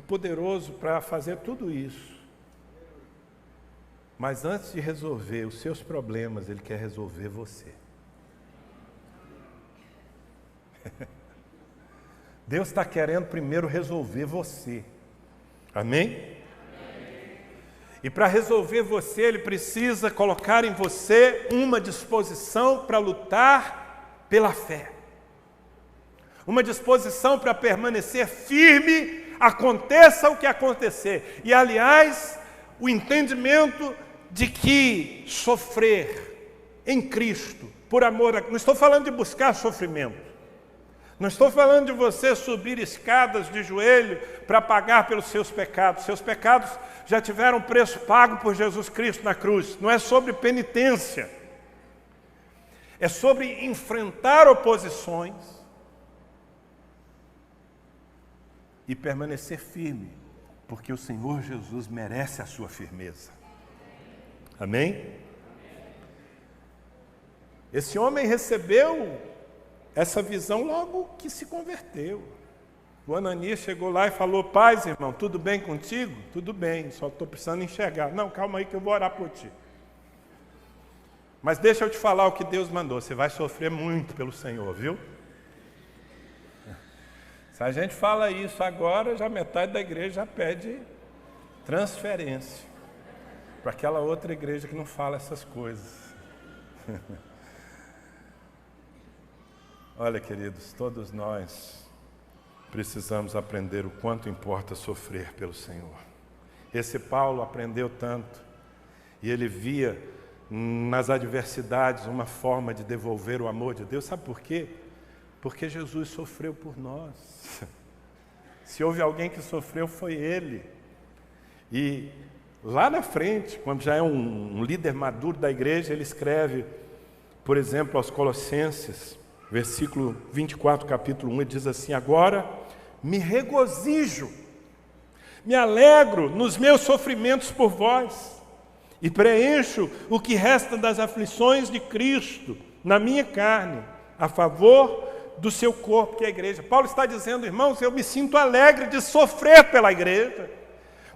poderoso para fazer tudo isso. Mas antes de resolver os seus problemas, Ele quer resolver você. Deus está querendo primeiro resolver você. Amém? Amém. E para resolver você, Ele precisa colocar em você uma disposição para lutar pela fé. Uma disposição para permanecer firme, aconteça o que acontecer. E, aliás, o entendimento de que sofrer em Cristo, por amor a... Não estou falando de buscar sofrimento. Não estou falando de você subir escadas de joelho para pagar pelos seus pecados. Seus pecados já tiveram preço pago por Jesus Cristo na cruz. Não é sobre penitência. É sobre enfrentar oposições e permanecer firme, porque o Senhor Jesus merece a sua firmeza. Amém? Esse homem recebeu essa visão logo que se converteu. O Ananias chegou lá e falou: paz, irmão, tudo bem contigo? Tudo bem, só estou precisando enxergar. Não, calma aí que eu vou orar por ti. Mas deixa eu te falar o que Deus mandou. Você vai sofrer muito pelo Senhor, viu? Se a gente fala isso agora, já metade da igreja já pede transferência para aquela outra igreja que não fala essas coisas. Olha, queridos, todos nós precisamos aprender o quanto importa sofrer pelo Senhor. Esse Paulo aprendeu tanto, e ele via nas adversidades uma forma de devolver o amor de Deus. Sabe por quê? Porque Jesus sofreu por nós. Se houve alguém que sofreu, foi Ele. E lá na frente, quando já é um líder maduro da igreja, ele escreve, por exemplo, aos Colossenses, versículo 24, capítulo 1, ele diz assim: agora me regozijo, me alegro nos meus sofrimentos por vós, e preencho o que resta das aflições de Cristo na minha carne, a favor do seu corpo, que é a igreja. Paulo está dizendo: irmãos, eu me sinto alegre de sofrer pela igreja,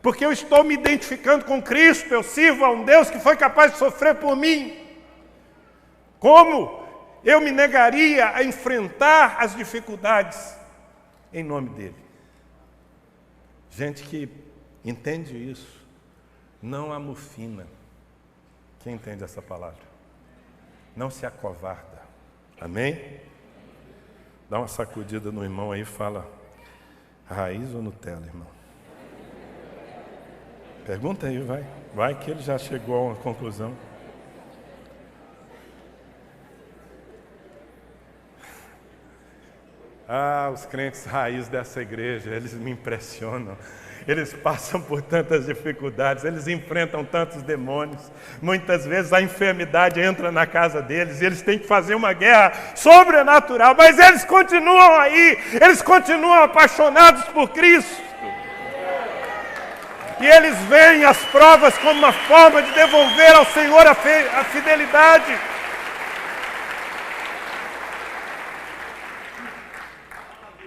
porque eu estou me identificando com Cristo, eu sirvo a um Deus que foi capaz de sofrer por mim. Como eu me negaria a enfrentar as dificuldades em nome dele? Gente que entende isso, não amofina. Quem entende essa palavra? Não se acovarda. Amém? Dá uma sacudida no irmão aí e fala: raiz ou Nutella, irmão? Pergunta aí, vai. Vai que ele já chegou a uma conclusão. Ah, os crentes raiz dessa igreja, eles me impressionam. Eles passam por tantas dificuldades, eles enfrentam tantos demônios. Muitas vezes a enfermidade entra na casa deles e eles têm que fazer uma guerra sobrenatural, mas eles continuam aí, eles continuam apaixonados por Cristo. E eles veem as provas como uma forma de devolver ao Senhor a fidelidade.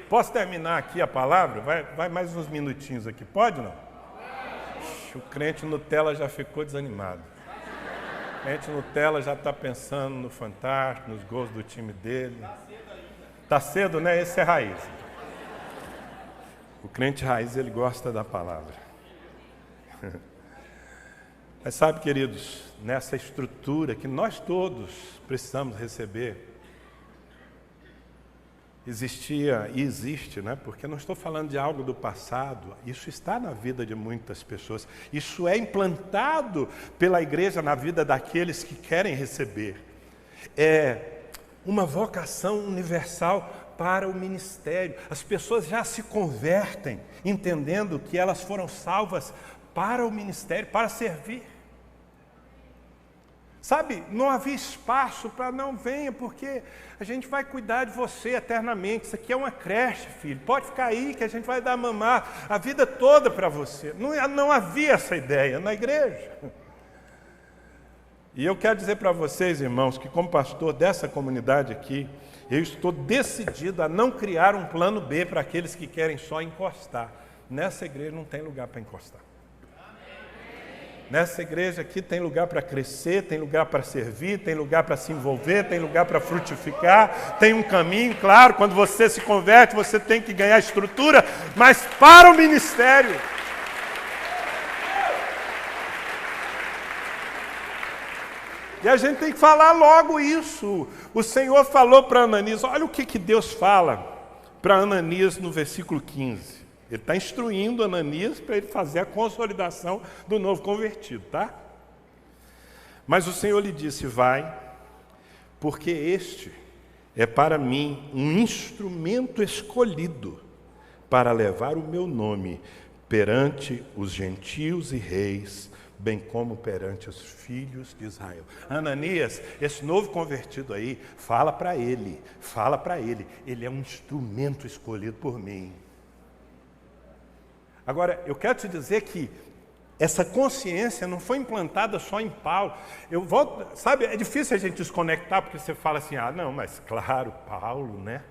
Posso terminar aqui a palavra? Vai mais uns minutinhos aqui, pode não? O crente Nutella já ficou desanimado. O crente Nutella já está pensando no Fantástico, nos gols do time dele. Tá cedo, né? Esse é raiz. O crente raiz, ele gosta da palavra. Mas sabe, queridos, nessa estrutura que nós todos precisamos receber, existia e existe, né? Porque não estou falando de algo do passado, isso está na vida de muitas pessoas, isso é implantado pela igreja na vida daqueles que querem receber. É uma vocação universal para o ministério. As pessoas já se convertem, entendendo que elas foram salvas para o ministério, para servir. Sabe, não havia espaço para não venha, porque a gente vai cuidar de você eternamente. Isso aqui é uma creche, filho. Pode ficar aí que a gente vai dar mamar a vida toda para você. Não havia essa ideia na igreja. E eu quero dizer para vocês, irmãos, que como pastor dessa comunidade aqui, eu estou decidido a não criar um plano B para aqueles que querem só encostar. Nessa igreja não tem lugar para encostar. Nessa igreja aqui tem lugar para crescer, tem lugar para servir, tem lugar para se envolver, tem lugar para frutificar, tem um caminho, claro, quando você se converte, você tem que ganhar estrutura, mas para o ministério. E a gente tem que falar logo isso. O Senhor falou para Ananias, olha o que Deus fala para Ananias no versículo 15. Ele está instruindo Ananias para ele fazer a consolidação do novo convertido, tá? Mas o Senhor lhe disse, vai, porque este é para mim um instrumento escolhido para levar o meu nome perante os gentios e reis, bem como perante os filhos de Israel. Ananias, esse novo convertido aí, fala para ele, ele é um instrumento escolhido por mim. Agora, eu quero te dizer que essa consciência não foi implantada só em Paulo. Sabe, é difícil a gente desconectar, porque você fala assim, não, mas claro, Paulo, né?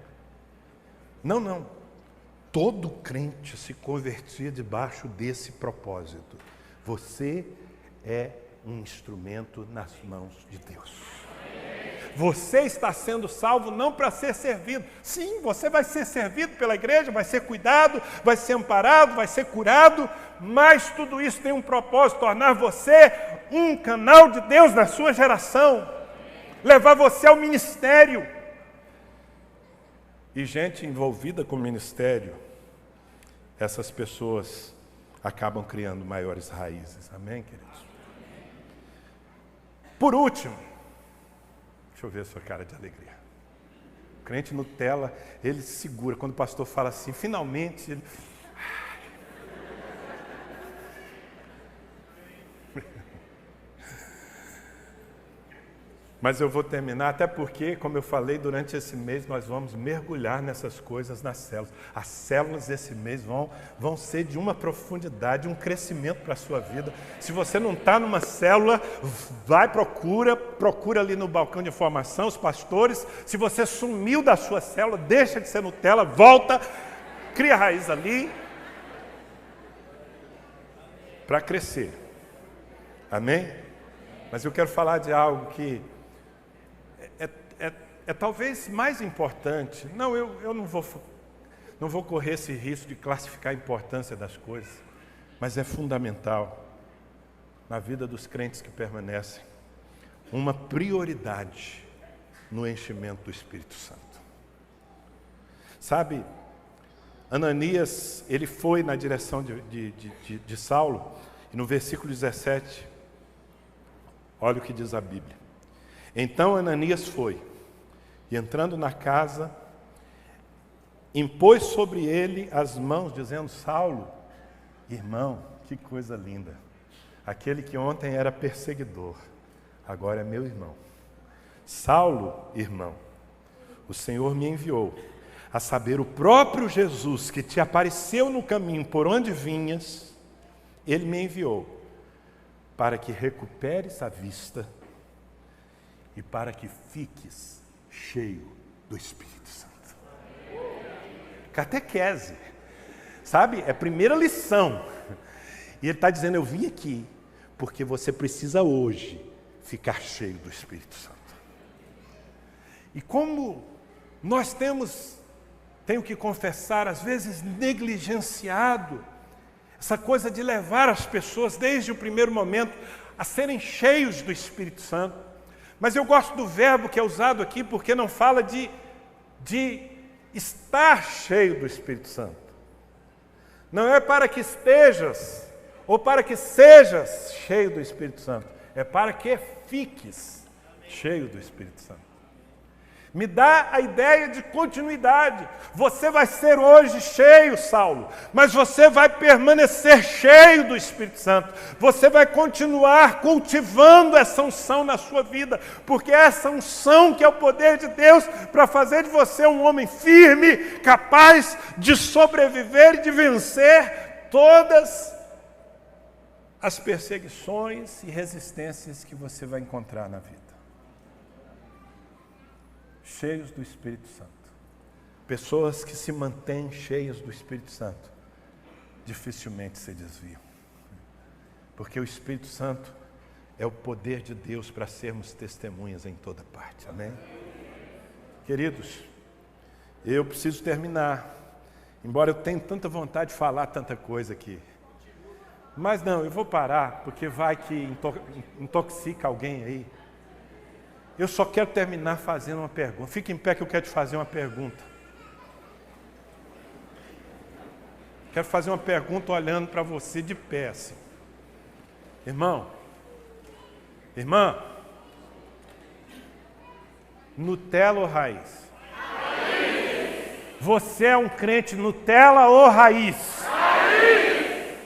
Não. Todo crente se convertia debaixo desse propósito. Você é um instrumento nas mãos de Deus. Você está sendo salvo não para ser servido. Sim, você vai ser servido pela igreja, vai ser cuidado, vai ser amparado, vai ser curado, mas tudo isso tem um propósito, tornar você um canal de Deus na sua geração, levar você ao ministério. E gente envolvida com o ministério, essas pessoas acabam criando maiores raízes. Amém, queridos? Por último, deixa eu ver a sua cara de alegria. O crente Nutella, ele se segura. Quando o pastor fala assim, finalmente, ele... Mas eu vou terminar, até porque, como eu falei, durante esse mês nós vamos mergulhar nessas coisas nas células. As células desse mês vão ser de uma profundidade, um crescimento para a sua vida. Se você não está numa célula, vai, procura ali no balcão de informação, os pastores. Se você sumiu da sua célula, deixa de ser Nutella, volta, cria raiz ali, para crescer. Amém? Mas eu quero falar de algo que é talvez mais importante. Não, eu não vou correr esse risco de classificar a importância das coisas, mas é fundamental na vida dos crentes que permanecem, uma prioridade no enchimento do Espírito Santo. Sabe, Ananias, ele foi na direção de Saulo, e no versículo 17, olha o que diz a Bíblia. Então Ananias foi, e entrando na casa, impôs sobre ele as mãos, dizendo, Saulo, irmão, que coisa linda, aquele que ontem era perseguidor, agora é meu irmão. Saulo, irmão, o Senhor me enviou, a saber, o próprio Jesus que te apareceu no caminho por onde vinhas, ele me enviou, para que recuperes a vista e para que fiques cheio do Espírito Santo. Catequese, sabe? É a primeira lição. E ele está dizendo, eu vim aqui porque você precisa hoje ficar cheio do Espírito Santo. E como Nós tenho que confessar, às vezes negligenciado essa coisa de levar as pessoas desde o primeiro momento a serem cheios do Espírito Santo. Mas eu gosto do verbo que é usado aqui porque não fala de estar cheio do Espírito Santo. Não é para que estejas ou para que sejas cheio do Espírito Santo. É para que fiques cheio do Espírito Santo. Me dá a ideia de continuidade. Você vai ser hoje cheio, Saulo, mas você vai permanecer cheio do Espírito Santo. Você vai continuar cultivando essa unção na sua vida, porque essa unção que é o poder de Deus para fazer de você um homem firme, capaz de sobreviver e de vencer todas as perseguições e resistências que você vai encontrar na vida. Cheios do Espírito Santo. Pessoas que se mantêm cheias do Espírito Santo dificilmente se desviam. Porque o Espírito Santo é o poder de Deus para sermos testemunhas em toda parte. Amém? Queridos, eu preciso terminar. Embora eu tenha tanta vontade de falar tanta coisa aqui. Mas não, eu vou parar, porque vai que intoxica alguém aí. Eu só quero terminar fazendo uma pergunta. Fique em pé que eu quero te fazer uma pergunta. Quero fazer uma pergunta olhando para você de pé assim. Irmão, irmã, Nutella ou raiz? Raiz! Você é um crente Nutella ou raiz? Raiz!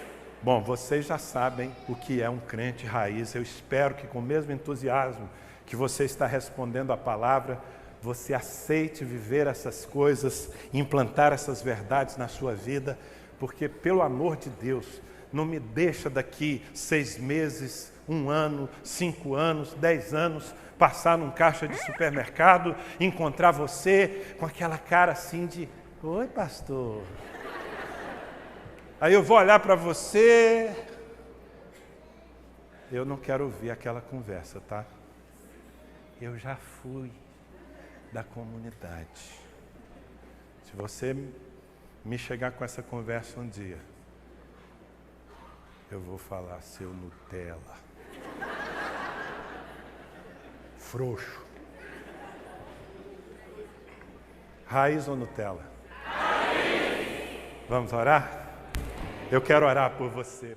Bom, vocês já sabem o que é um crente raiz. Eu espero que com o mesmo entusiasmo que você está respondendo a palavra, você aceite viver essas coisas, implantar essas verdades na sua vida, porque pelo amor de Deus, não me deixa daqui 6 meses, 1 ano, 5 anos, 10 anos, passar num caixa de supermercado, encontrar você com aquela cara assim de, oi pastor. Aí eu vou olhar para você, eu não quero ouvir aquela conversa, tá? Eu já fui da comunidade. Se você me chegar com essa conversa um dia, eu vou falar, seu Nutella. Frouxo. Raiz ou Nutella? Raiz. Vamos orar? Eu quero orar por você.